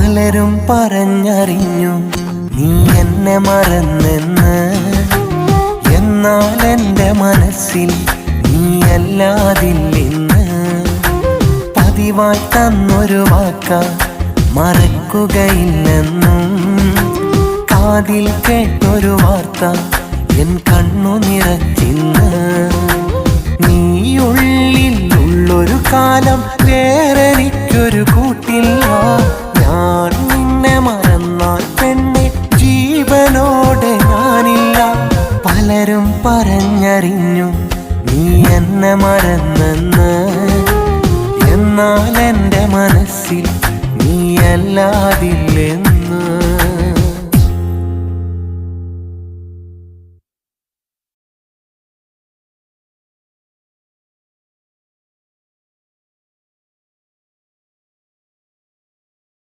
പലരും പറഞ്ഞറിഞ്ഞു നീ എന്നെ മറന്നെന്ന്. എന്നാൽ എൻ്റെ മനസ്സിൽ നീയല്ലാതില്ലെന്ന്. പതിവായി തന്നൊരു വാക്ക മറക്കുകയില്ലെന്നും. കാതിൽ കേട്ടൊരു വാർത്ത എൻ കണ്ണു നിറച്ചിന്ന്. നീയുള്ളിൽ ഉള്ളൊരു കാലം വേറെനിക്കൊരു കൂട്ടില്ല. ഞാൻ നിന്നെ മറന്നാൽ പെണ്ണെ ജീവനോടെ ഞാനില്ല. പലരും പറഞ്ഞറിഞ്ഞു നീ എന്നെ മറന്നെന്ന്. എന്നാൽ എൻ്റെ മനസ്സിൽ നീയല്ലാതില്ലെന്ന്.